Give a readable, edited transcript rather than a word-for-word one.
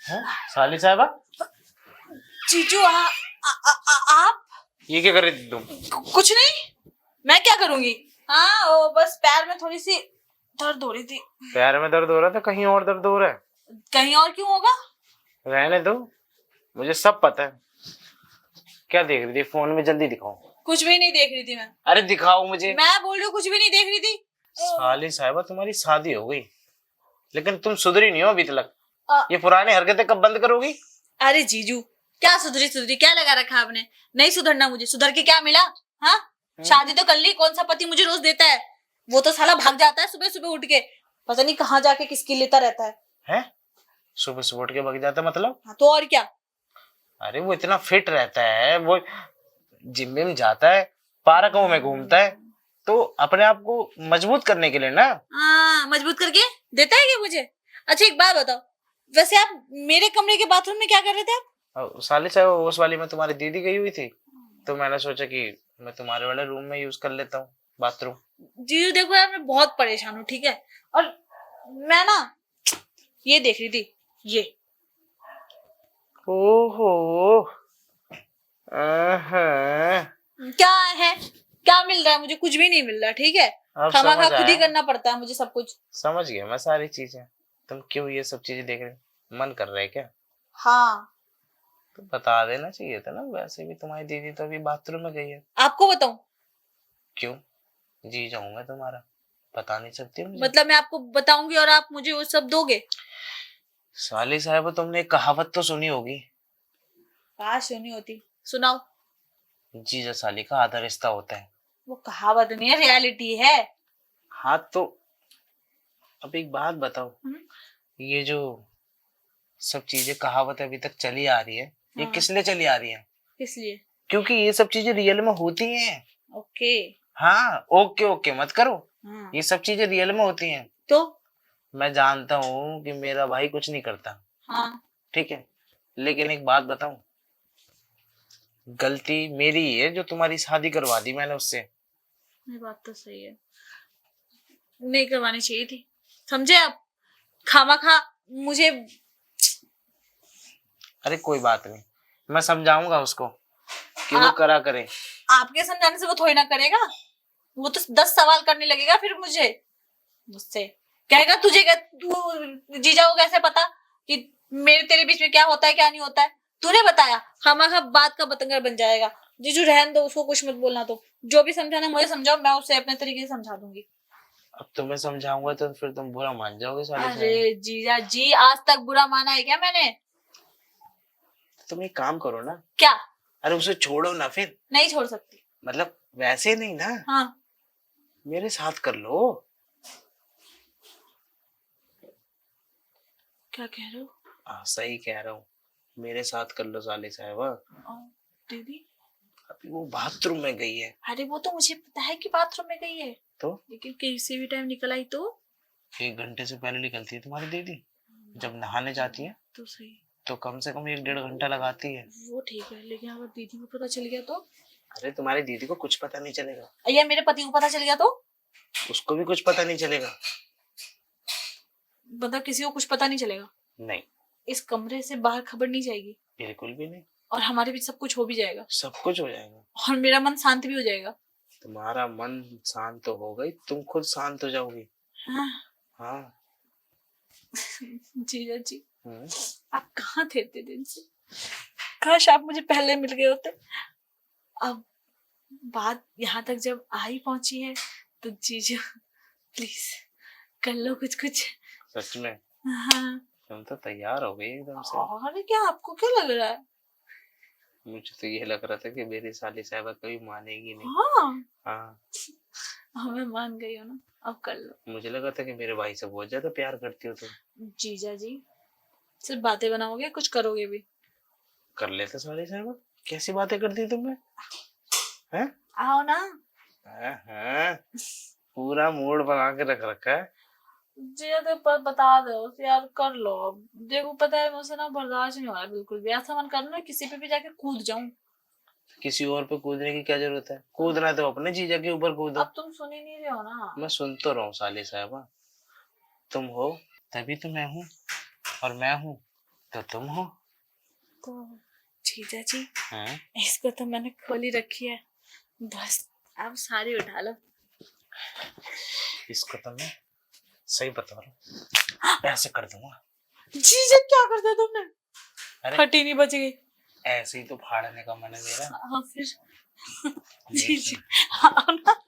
हैं? साली साहबा, जीजू आप ये क्या कर रही थी तुम? कुछ नहीं, मैं क्या करूंगी। हाँ वो बस पैर में थोड़ी सी दर्द हो रही थी। पैर में दर्द हो रहा था, कहीं और दर्द हो रहा है? कहीं और क्यों होगा। रहने दो, मुझे सब पता है। क्या देख रही थी फोन में? जल्दी दिखाओ। कुछ भी नहीं देख रही थी मैं। अरे दिखाओ मुझे। मैं बोल रही हूँ कुछ भी नहीं देख रही थी। साली साहबा, तुम्हारी शादी हो गई लेकिन तुम सुधरी नहीं हो अभी तक। आ, ये पुरानी हरकतें कब बंद करोगी? अरे जीजू, क्या सुधरी क्या लगा रखा आपने। नहीं सुधरना मुझे, सुधर के क्या मिला। हाँ शादी तो कर ली, कौन सा पति मुझे रोज देता है। वो तो साला भाग जाता है सुबह सुबह उठ के, पता नहीं कहाँ जाके किसकी लेता रहता है। हैं? सुबह सुबह उठ के भाग जाता मतलब? हाँ तो और क्या। अरे वो इतना फिट रहता है, वो जिम में जाता है, पार्कों में घूमता है, तो अपने आप को मजबूत करने के लिए ना। हाँ मजबूत करके देता है क्या मुझे। अच्छा एक बात बताओ, वैसे आप मेरे कमरे के बाथरूम में क्या कर रहे थे आप। और साली साहब, उस वाली में तुम्हारी दीदी गई हुई थी, तो मैंने सोचा कि मैं तुम्हारे वाले रूम में यूज कर लेता हूँ, बाथरूम। जी देखो यार, मैं बहुत परेशान हूँ ठीक है। और मैं ना ये देख रही थी, ये ओहो, आहा, क्या है, क्या मिल रहा है मुझे, कुछ भी नहीं मिल रहा ठीक है। अब खामा खा समझ खुद ही आया। करना पड़ता है मुझे सब कुछ। समझ गया मैं सारी चीजें। तुम क्यों ये सब चीजें देख रहे हो? मन कर रहा है क्या? हाँ तो बता देना चाहिए था ना, वैसे भी तुम्हारी दीदी तो अभी बाथरूम में गई है। आपको बताऊं। क्यों? जी जाऊंगा तुम्हारा, बता नहीं सकती मुझे? मतलब मैं आपको बताऊंगी और आप मुझे वो सब दोगे। साली साहब, तुमने एक कहावत तो सुनी होगी, काश सुनी होती, सुनाओ। जीजा साली का आधा रिश्ता होता है। वो कहावत नहीं है, रियलिटी है। हाँ तो अब एक बात बताओ, ये जो सब चीजें कहावत अभी तक चली आ रही है, ये हाँ। किस लिए चली आ रही है? इसलिए क्योंकि ये सब चीजें रियल में होती हैं। ओके। हाँ, ओके ओके मत करो। हाँ। ये सब चीजें रियल में होती हैं। तो मैं जानता हूँ कि मेरा भाई कुछ नहीं करता, हाँ ठीक है, लेकिन एक बात बताऊं, गलती मेरी ही है जो तुम्हारी शादी करवा दी मैंने उससे। ये बात तो सही है, नहीं करवानी चाहिए थी, समझे आप। खामा खा मुझे। अरे कोई बात नहीं, मैं समझाऊंगा उसको कि वो आ, करा करे। आपके समझाने से वो थोड़ी ना करेगा, वो तो 10 सवाल करने लगेगा फिर मुझे, मुझसे कहेगा तुझे क्या, तू जीजा को कैसे पता कि मेरे तेरे बीच में क्या होता है क्या नहीं होता है। तूने बताया, खामा बात का बतंगड़ बन जाएगा। जीजू रहन दो उसको, कुछ मत बोलना। तो जो भी समझाना मुझे समझाओ, मैं उसे अपने तरीके से समझा दूंगी। अब तुम्हें समझाऊंगा तो फिर तुम बुरा मान जाओगे साले साहब। अरे जीजा जी, आज तक बुरा माना है क्या मैंने। तुम एक काम करो ना। क्या? अरे उसे छोड़ो ना फिर। नहीं छोड़ सकती। मतलब वैसे नहीं ना। हाँ मेरे साथ कर लो। क्या कह रहे हो। सही कह रहा हूँ, मेरे साथ कर लो साले साहबा। दीदी अभी वो बाथरूम में गई है। अरे वो तो मुझे पता है कि बाथरूम में गई है, तो लेकिन किसी भी टाइम निकल आई तो 1 घंटे से पहले निकलती है तुम्हारी दीदी, जब नहाने जाती है तो सही। तो कम से कम 1 डेढ़ घंटा लगाती है। वो ठीक है, लेकिन अगर दीदी को पता चल गया तो। अरे तुम्हारी दीदी को कुछ पता नहीं चलेगा। या मेरे पति को पता चल गया तो। उसको भी कुछ पता नहीं चलेगा। मतलब किसी को कुछ पता नहीं चलेगा। नहीं, इस कमरे से बाहर खबर नहीं जाएगी। बिल्कुल भी नहीं। और हमारे बीच सब कुछ हो भी जाएगा। सब कुछ हो जाएगा। और मेरा मन शांत भी हो जाएगा। तुम्हारा मन शांत तो हो गई, तुम खुद शांत हो जाओगी। हाँ हाँ। जीजा जी, हम्म। आप कहाँ थे इतने दिन से। काश आप मुझे पहले मिल गए होते। अब बात यहाँ तक जब आई पहुंची है तो जीजा प्लीज कर लो कुछ कुछ। सच में? हाँ। तुम तो तैयार हो गई एकदम से। और क्या, आपको क्या लग रहा है। मुझे तो ये लग रहा था कि मेरी साली साहबा कभी मानेगी नहीं। हाँ हाँ। मैं मान गई हूँ ना, अब कर लो। मुझे लगा था कि मेरे भाई से बहुत ज्यादा प्यार करती हो तुम। जीजा जी सिर्फ बातें बनाओगे, कुछ करोगे भी। कर लेते साली साहबा, कैसी बातें करती तुमने? हैं? आओ ना। हाँ, पूरा मूड बना के रख रखा है। जीजा तो बता दो यार, कर लो। अब देखो पता है मुझसे ना बर्दाश्त नहीं हो रहा है बिल्कुल भी। ऐसा मन करना किसी पे भी जाके कूद जाऊं। किसी और पे कूदने की क्या जरूरत है? कूदना तो अपने जीजा के ऊपर कूदो। अब तुम सुन ही नहीं रहे हो ना। मैं सुन तो रहा हूँ साली साहबा, तुम हो तभी तो मैं हूँ, और मैं हूँ तो तुम हो। तो जीजा जी, हैं? इसको तो मैंने खोली रखी है, बस आप साड़ी उठा लो। इसको तो मैं सही बता रहा हूँ, ऐसे कर दूंगा। जीजा क्या कर दिया तुमने? अरे फटी नहीं बच गई। ऐसे ही तो फाड़ने का मन है मेरा। हाँ फिर देख जीजा लेना। हाँ ना।